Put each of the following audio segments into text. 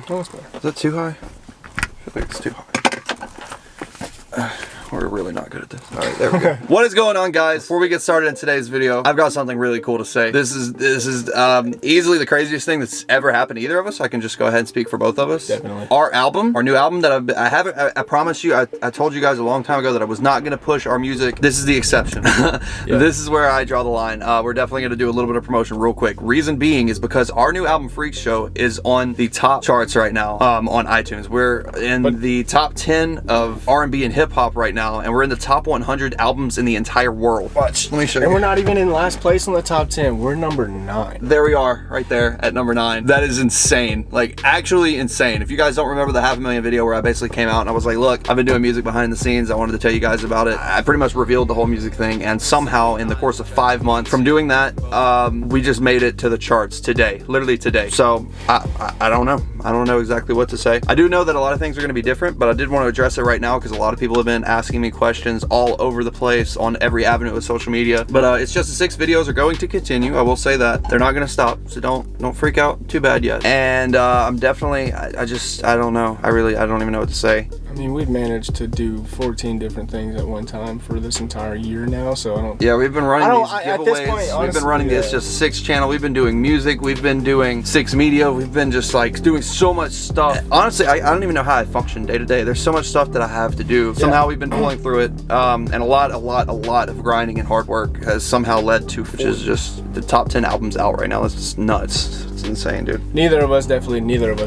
Almost there. Is that too high? I feel like it's too high. We're really not good at this. All right, there we go. What is going on, guys? Before we get started in today's video, I've got something really cool to say. This is easily the craziest thing that's ever happened to either of us. I can just go ahead and speak for both of us. Definitely. Our new album that I promise you, I told you guys a long time ago that I was not going to push our music. This is the exception. Yeah. This is where I draw the line. We're definitely going to do a little bit of promotion real quick. Reason being is because our new album, FREAKSHOW, is on the top charts right now on iTunes. We're in the top 10 of R&B and hip hop right now, and we're in the top 100 albums in the entire world. Watch, let me show you. And we're not even in last place in the top 10. We're number 9. There we are, right there at number 9. That is insane. Like, actually insane. If you guys don't remember the 500,000 video where I basically came out and I was like, look, I've been doing music behind the scenes. I wanted to tell you guys about it. I pretty much revealed the whole music thing, and somehow in the course of 5 months from doing that, we just made it to the charts today, literally today. So I don't know. I don't know exactly what to say. I do know that a lot of things are going to be different, but I did want to address it right now because a lot of people have been asking me questions all over the place on every avenue of social media. But It's Just the 6 videos are going to continue. I will say that they're not going to stop, so don't freak out too bad yet. And I'm definitely, I don't know. I don't even know what to say. I mean, we've managed to do 14 different things at one time for this entire year now, so I don't... Yeah, we've been running these giveaways. At this point, honestly, we've been running this Just 6 channel. We've been doing music. We've been doing 6 media. We've been just like doing so much stuff. Honestly, I don't even know how I function day to day. There's so much stuff that I have to do. Somehow we've been pulling through it, and a lot of grinding and hard work has somehow led to, which is just the top 10 albums out right now. That's just nuts. It's insane, dude. Neither of us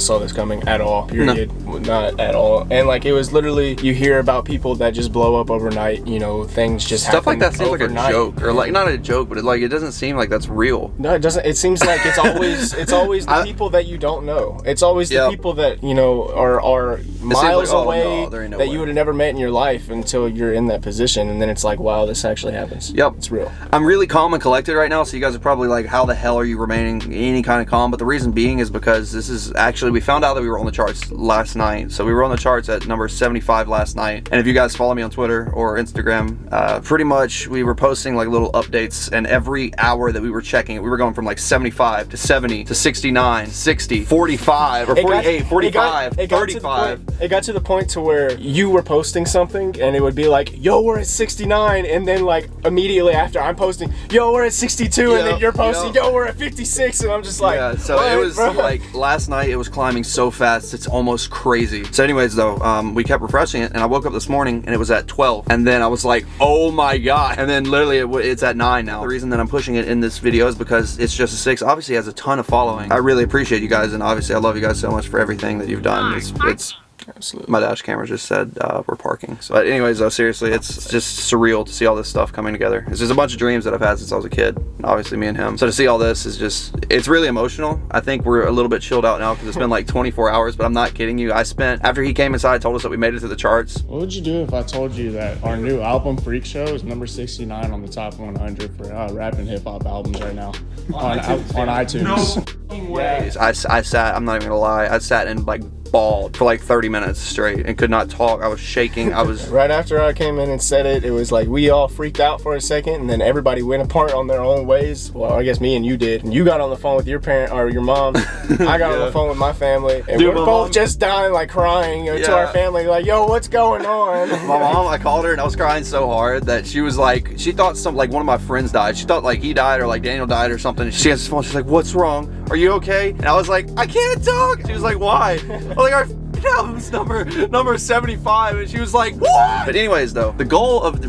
saw this coming at all, period. No. Not at all. And like, it was literally, you hear about people that just blow up overnight, you know, things just stuff happen like that seems overnight. like a joke, or like, not a joke, but it doesn't seem like that's real. No, it doesn't. It seems like it's always the people that you don't know. It's always the people that, you know, are miles away that you would have never met in your life until you're in that position, and then it's like, wow, this actually happens. Yep. It's real. I'm really calm and collected right now, so you guys are probably like, how the hell are you remaining any kind of calm? But the reason being is because this is actually, we found out that we were on the charts last night. So we were on the charts at number 75 last night. And if you guys follow me on Twitter or Instagram, pretty much we were posting like little updates, and every hour that we were checking it, we were going from like 75 to 70 to 69, 60, 45, or 48, 45, 35. It got to the point to where you were posting something and it would be like, yo, we're at 69, and then like immediately after I'm posting, yo, we're at 62, and then you're posting, yo, we're at 56, and I'm just like, yeah. So it was like last night it was climbing so fast, it's almost crazy. So anyways though, we kept refreshing it, and I woke up this morning and it was at 12, and then I was like, oh my god, and then literally it's at 9 now. The reason that I'm pushing it in this video is because It's Just a 6 obviously has a ton of following. I really appreciate you guys, and obviously I love you guys so much for everything that you've done. It's absolutely. My dash camera just said we're parking. So anyways though, seriously, it's just surreal to see all this stuff coming together. It's just a bunch of dreams that I've had since I was a kid, obviously me and him. So to see all this is just, it's really emotional. I think we're a little bit chilled out now because it's been like 24 hours, but I'm not kidding you. After he came inside, told us that we made it to the charts. What would you do if I told you that our new album, FREAKSHOW, is number 69 on the top 100 for rap and hip hop albums right now on iTunes? No way. I sat, I'm not even gonna lie, I sat and like bawled for like 30 minutes straight and could not talk. I was shaking. I was right after I came in and said it, it was like we all freaked out for a second, and then everybody went apart on their own ways. Well, I guess me and you did. And you got on the phone with your parent or your mom. I got on the phone with my family, and we're both just dying, like crying to our family, like, yo, what's going on? My mom, I called her and I was crying so hard that she was like, she thought one of my friends died. She thought like he died or like Daniel died or something. She answers the phone, she's like, what's wrong? Are you okay? And I was like, I can't talk. She was like, why? Like, our album's number 75, and she was like, what? But anyways though, the goal of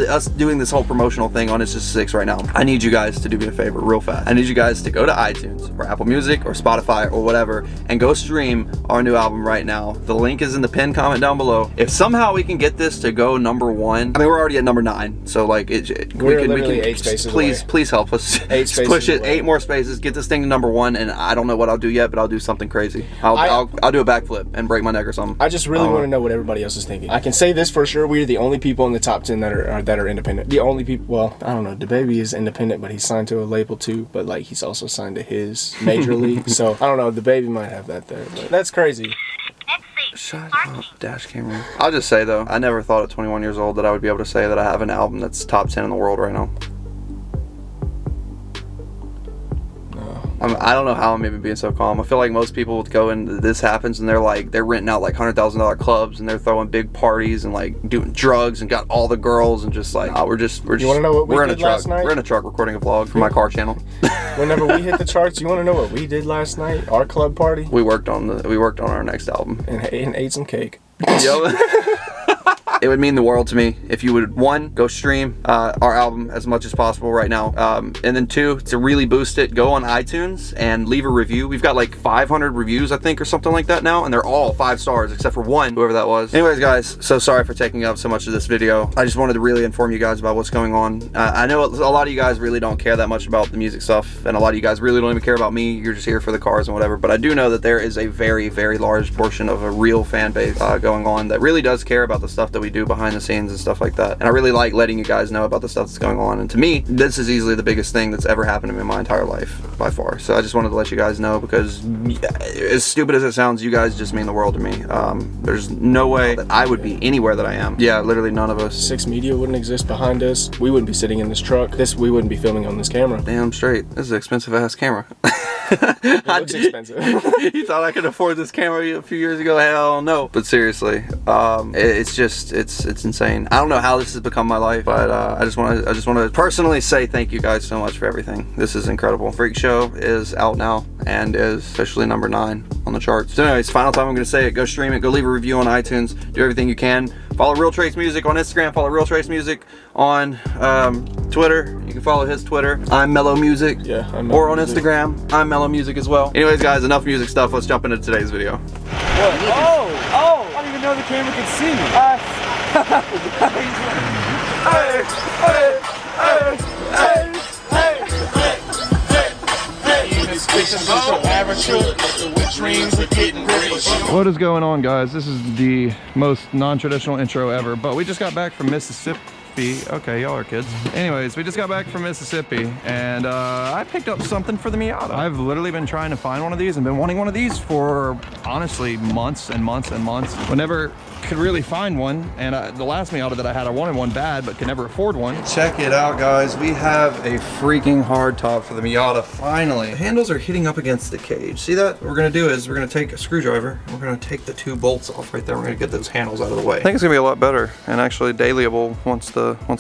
us doing this whole promotional thing on It's Just 6 right now, I need you guys to do me a favor real fast. I need you guys to go to iTunes or Apple Music or Spotify or whatever and go stream our new album right now. The link is in the pinned comment down below. If somehow we can get this to go number 1, I mean, we're already at number 9, so like we can 8 spaces please help us 8 spaces push it away. 8 more spaces, get this thing to number 1, and I don't know what I'll do yet, but I'll do something crazy. I'll do a backflip and break my neck or something. I just really want to know what everybody else is thinking. I can say this for sure: we're the only people in the top 10 that are independent. The only people. Well, I don't know. DaBaby is independent, but he's signed to a label too. But like, he's also signed to his major league. So I don't know. DaBaby might have that there, but that's crazy. Shut up, dash camera. I'll just say though, I never thought at 21 years old that I would be able to say that I have an album that's top 10 in the world right now. I don't know how I'm even being so calm. I feel like most people would go and this happens and they're renting out like $100,000 clubs and they're throwing big parties and like doing drugs and got all the girls and just like we're You want to know what we did last night? We're in a truck recording a vlog for my car channel. Whenever we hit the charts, you want to know what we did last night? Our club party. We worked on our next album and ate some cake. Yep. It would mean the world to me if you would, one, go stream our album as much as possible right now, and then two, to really boost it, go on iTunes and leave a review. We've got like 500 reviews, I think, or something like that now, and they're all 5 stars except for one, whoever that was. Anyways, guys, so sorry for taking up so much of this video. I just wanted to really inform you guys about what's going on. I know a lot of you guys really don't care that much about the music stuff, and a lot of you guys really don't even care about me. You're just here for the cars and whatever, but I do know that there is a very, very large portion of a real fan base going on that really does care about the stuff that we do behind the scenes and stuff like that. And I really like letting you guys know about the stuff that's going on. And to me, this is easily the biggest thing that's ever happened to me in my entire life by far. So I just wanted to let you guys know, because as stupid as it sounds, you guys just mean the world to me. There's no way that I would be anywhere that I am. Yeah, literally none of us. 6 Media wouldn't exist behind us. We wouldn't be sitting in this truck. We wouldn't be filming on this camera. Damn straight. This is an expensive ass camera. It looks expensive. You thought I could afford this camera a few years ago? Hell no. But seriously, it's insane. I don't know how this has become my life, but I just want to personally say thank you guys so much for everything. This is incredible. Freak Show is out now and is officially number 9 on the charts. So anyways, final time I'm going to say it. Go stream it. Go leave a review on iTunes. Do everything you can. Follow Real Trace Music on Instagram. Follow Real Trace Music on Twitter. You can follow his Twitter. I'm Mellow Music. Yeah, I'm Or on Instagram. I'm Mellow Music as well. Anyways, guys, enough music stuff. Let's jump into today's video. What? Oh! I didn't even know the camera could see me. What is going on, guys? This is the most non-traditional intro ever, but we just got back from Mississippi. Okay, y'all are kids. Anyways, we just got back from Mississippi, and I picked up something for the Miata. I've literally been trying to find one of these and been wanting one of these for honestly months and months and months. Whenever could really find one, and the last Miata that I had, I wanted one bad but could never afford one. Check it out, guys. We have a freaking hardtop for the Miata finally. The handles are hitting up against the cage. See that? What we're gonna do is we're gonna take a screwdriver and we're gonna take the 2 bolts off right there. We're gonna get those handles out of the way. I think it's gonna be a lot better and actually dailyable once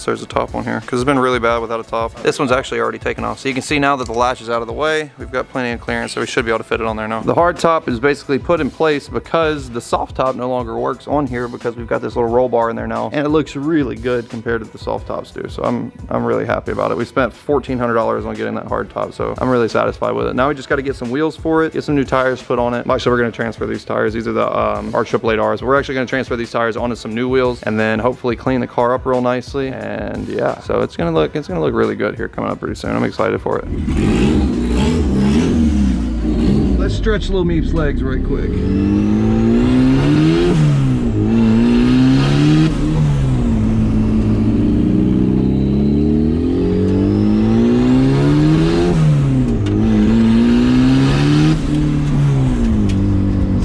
there's a top on here, because it's been really bad without a top. This one's actually already taken off, so you can see now that the latch is out of the way. We've got plenty of clearance, so we should be able to fit it on there now. The hard top is basically put in place because the soft top no longer works on here, because we've got this little roll bar in there now, and it looks really good compared to the soft tops do. So I'm really happy about it. We spent $1,400 on getting that hard top, so I'm really satisfied with it. Now we just got to get some wheels for it, get some new tires put on it. Actually, we're going to transfer these tires. These are the R888Rs. We're actually going to transfer these tires onto some new wheels and then hopefully clean the car up real nicely. And yeah, so it's gonna look really good here coming up pretty soon. I'm excited for it. Let's stretch little Meep's legs right quick.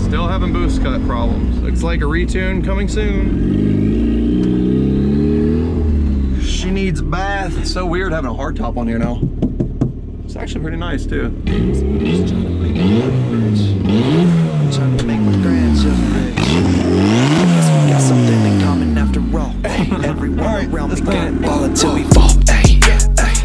Still having boost cut problems. Looks like a retune coming soon. She needs a bath. It's so weird having a hard top on here now. It's actually pretty nice too. Trying to make my grandchildren rich. Guess we got something in common after all. Everyone around me getting ball until we fall.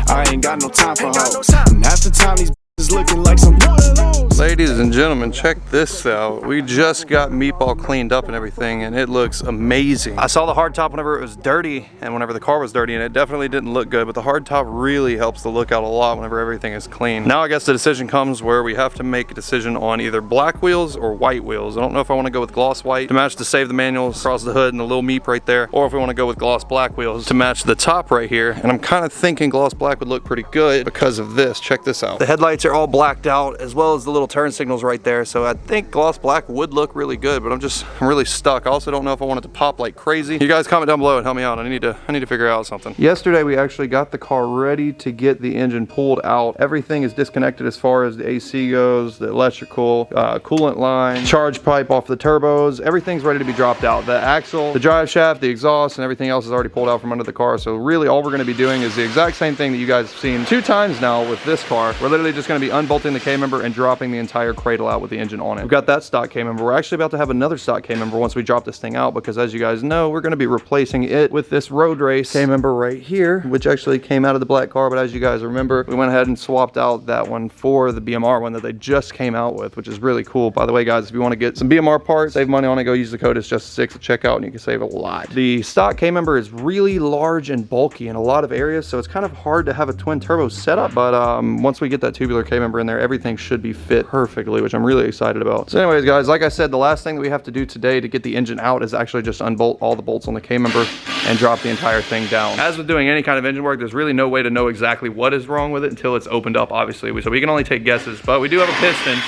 I ain't got no time for hoes. And half the time these is looking like some one of those. Ladies and gentlemen, check this out. We just got Meep all cleaned up and everything, and it looks amazing. I saw the hard top whenever it was dirty and whenever the car was dirty, and it definitely didn't look good, but the hard top really helps the look out a lot whenever everything is clean. Now I guess the decision comes where we have to make a decision on either black wheels or white wheels. I don't know if I want to go with gloss white to match the Save the Manuals across the hood and the little Meep right there, or if we want to go with gloss black wheels to match the top right here. And I'm kind of thinking gloss black would look pretty good because of this. Check this out. The headlights are all blacked out, as well as the little turn signals right there, so I think gloss black would look really good, but I'm really stuck. I also don't know if I want it to pop like crazy. You guys comment down below and help me out. I need to figure out something. Yesterday we actually got the car ready to get the engine pulled out. Everything is disconnected as far as the AC goes, the electrical, coolant line, charge pipe off the turbos. Everything's ready to be dropped out. The axle, the drive shaft, the exhaust, and everything else is already pulled out from under the car. So really all we're going to be doing is the exact same thing that you guys have seen 2 times now with this car. We're literally just going to be unbolting the K-member and dropping the entire cradle out with the engine on it. We've got that stock K-member. We're actually about to have another stock K-member once we drop this thing out, because as you guys know, we're going to be replacing it with this road race K-member right here, which actually came out of the black car. But as you guys remember, we went ahead and swapped out that one for the BMR one that they just came out with, which is really cool. By the way, guys, if you want to get some BMR parts, save money on it, go use the code It's Just 6 at checkout and you can save a lot. The stock K-member is really large and bulky in a lot of areas, so it's kind of hard to have a twin turbo setup. But once we get that tubular K-member in there, everything should be fit perfectly, which I'm really excited about. So anyways, guys, like I said, the last thing that we have to do today to get the engine out is actually just unbolt all the bolts on the K-member and drop the entire thing down. As with doing any kind of engine work, there's really no way to know exactly what is wrong with it until it's opened up, obviously. So we can only take guesses, but we do have a piston.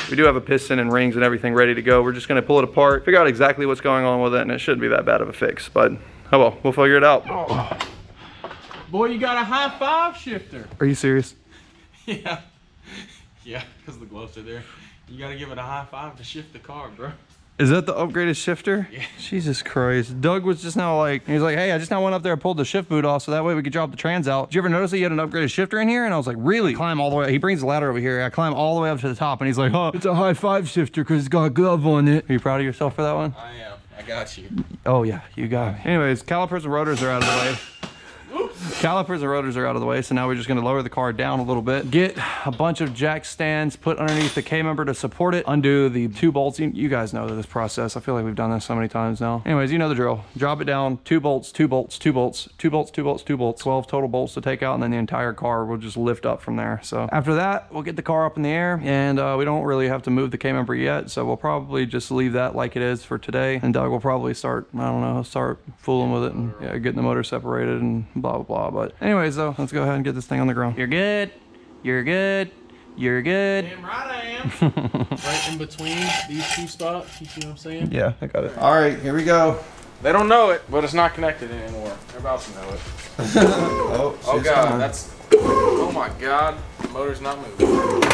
We do have a piston and rings and everything ready to go. We're just gonna pull it apart, figure out exactly what's going on with it, and it shouldn't be that bad of a fix, but oh well, we'll figure it out. Oh. Boy, you got a high 5 shifter. Are you serious? Yeah. Yeah, because the gloves are there. You gotta give it a high 5 to shift the car, bro. Is that the upgraded shifter? Yeah. Jesus Christ. Doug was just now like, he's like, hey, I just now went up there and pulled the shift boot off so that way we could drop the trans out. Did you ever notice that you had an upgraded shifter in here? And I was like, really? I climb all the way. He brings the ladder over here. I climb all the way up to the top and he's like, oh, it's a high 5 shifter because it's got a glove on it. Are you proud of yourself for that one? I am. I got you. Oh yeah, you got me. Anyways, calipers and rotors are out of the way. Calipers and rotors are out of the way, so now we're just going to lower the car down a little bit, get a bunch of jack stands put underneath the K-member to support it, undo the 2 bolts. You guys know this process. I feel like we've done this so many times now. Anyways, you know the drill. Drop it down, 2 bolts, 2 bolts, 2 bolts, 2 bolts, 2 bolts, 2 bolts, 12 total bolts to take out, and then the entire car will just lift up from there. So after that, we'll get the car up in the air, and we don't really have to move the K-member yet, so we'll probably just leave that like it is for today, and Doug will probably start, I don't know, start fooling with it and yeah, getting the motor separated and blah, blah, blah. But anyways, though, let's go ahead and get this thing on the ground. You're good. You're good. You're good. Damn right I am. Right in between these 2 spots. You see what I'm saying? Yeah, I got it. All right, here we go. They don't know it, but it's not connected anymore. They're about to know it. Oh God, coming. That's. Oh my God, the motor's not moving.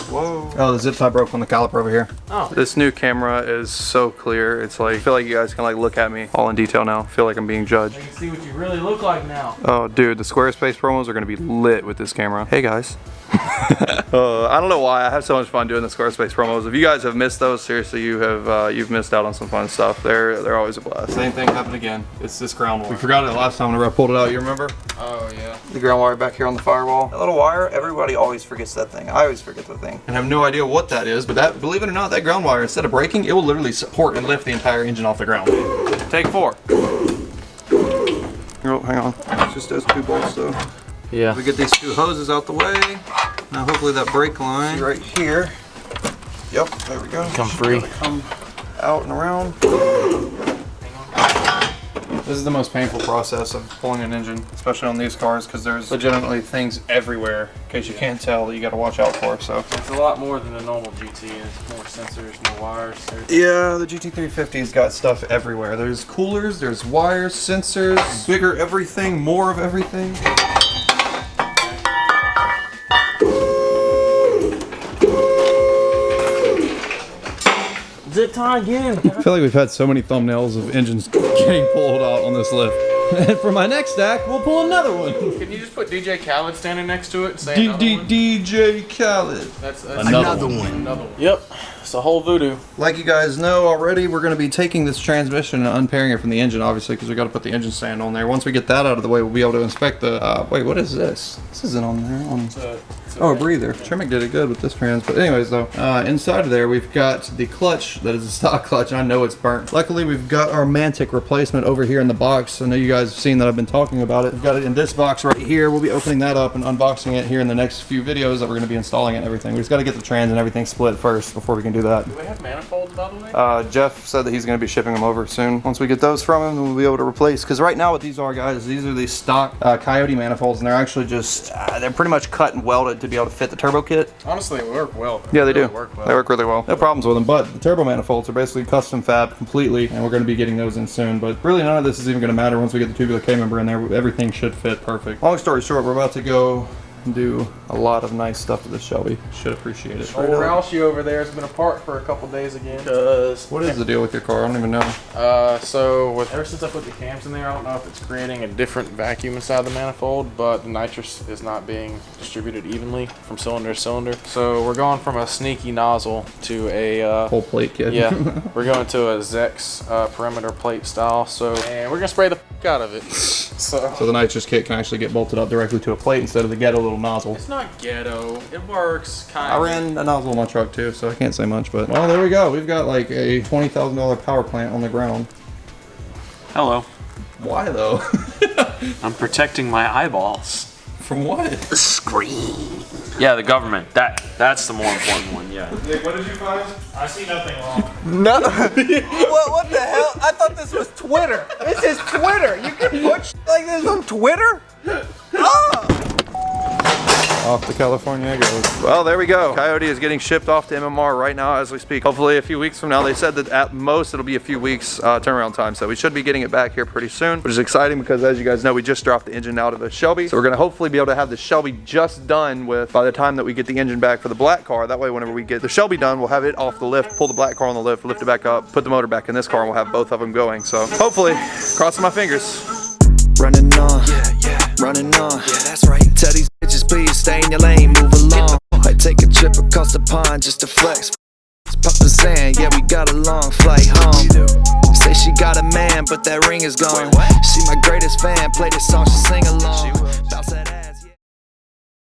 Whoa. Oh, the zip tie broke on the caliper over here. Oh. This new camera is so clear. It's like, I feel like you guys can like look at me all in detail now. I feel like I'm being judged. I can see what you really look like now. Oh, dude, the Squarespace promos are gonna be lit with this camera. Hey guys. I don't know why I have so much fun doing the Squarespace promos. If you guys have missed those, seriously, you've missed out on some fun stuff. They're always a blast. Same thing happened again. It's this ground wire. We forgot it last time whenever I pulled it out. You remember? Oh yeah. The ground wire back here on the firewall. That little wire. Everybody always forgets that thing. I always forget the thing. And I have no idea what that is. But that, believe it or not, that ground wire, instead of breaking, it will literally support and lift the entire engine off the ground. Take 4. Oh, hang on. It's just those 2 bolts though. Yeah. We get these 2 hoses out the way. Now hopefully that brake line right here. Yep, there we go. Come free. Come out and around. This is the most painful process of pulling an engine, especially on these cars, because there's legitimately things everywhere. In case you can't tell, that you got to watch out for. So it's a lot more than a normal GT. There's more sensors, more wires. Yeah, the GT350's got stuff everywhere. There's coolers, there's wires, sensors, bigger everything, more of everything. Zip tie again. I feel like we've had so many thumbnails of engines getting pulled out on this lift. And for my next stack, we'll pull another one. Can you just put DJ Khaled standing next to it and say another one? DJ Khaled. That's another one. Another one. Yep. It's a whole voodoo. Like you guys know already, we're going to be taking this transmission and unpairing it from the engine, obviously, because we got to put the engine stand on there. Once we get that out of the way, we'll be able to inspect the. Wait, what is this? This isn't on there. Oh, a breather. Tremec did it good with this trans. But anyways, though, inside of there, we've got the clutch that is a stock clutch, and I know it's burnt. Luckily, we've got our Mantic replacement over here in the box. I know you guys have seen that I've been talking about it. We've got it in this box right here. We'll be opening that up and unboxing it here in the next few videos that we're going to be installing it and everything. We just got to get the trans and everything split first before we can do that. Do they have manifolds, by the way? Jeff said that he's going to be shipping them over soon. Once we get those from him, we'll be able to replace. Because right now what these are, guys, these are the stock Coyote manifolds, and they're actually just, they're pretty much cut and welded to be able to fit the turbo kit. Honestly, they work well. Yeah, they do. Work well. They work really well. No problems with them, but the turbo manifolds are basically custom fab completely, and we're going to be getting those in soon. But really none of this is even going to matter once we get the tubular K member in there. Everything should fit perfect. Long story short, we're about to go do a lot of nice stuff to this Shelby. Should appreciate it. Old Roushie over there has been apart for a couple days again. What is the deal with your car? I don't even know. So ever since I put the cams in there, I don't know if it's creating a different vacuum inside the manifold, but the nitrous is not being distributed evenly from cylinder to cylinder. So we're going from a sneaky nozzle to a whole plate kit. Yeah, we're going to a Zex perimeter plate style. So, and we're gonna spray the f out of it. So the nitrous kit can actually get bolted up directly to a plate instead of the ghetto little nozzle. It's not ghetto. It works kind I of. ran a nozzle in my truck too, so I can't say much, but well, there we go. We've got like a $20,000 power plant on the ground. Hello. Why though? I'm protecting my eyeballs. From what? The screen. Yeah, the government. That's the more important one, yeah. Nick, what did you find? I see nothing wrong. No. What the hell? I thought this was Twitter. This is Twitter. You can put shit like this on Twitter? Oh. Off to California it goes. Well, there we go. Coyote is getting shipped off to MMR right now as we speak. Hopefully a few weeks from now. They said that at most it'll be a few weeks turnaround time, so we should be getting it back here pretty soon, which is exciting because as you guys know, we just dropped the engine out of the Shelby. So we're gonna hopefully be able to have the Shelby just done with by the time that we get the engine back for the black car. That way whenever we get the Shelby done, we'll have it off the lift, pull the black car on the lift it back up, put the motor back in this car, and we'll have both of them going. So hopefully, crossing my fingers. Running on, running on, that's right. Tell these bitches please stay in your lane, move along. I take a trip across the pond just to flex. Pop the sand, yeah, we got a long flight home. Say she got a man, but that ring is gone. She my greatest fan, play this song, she sing along.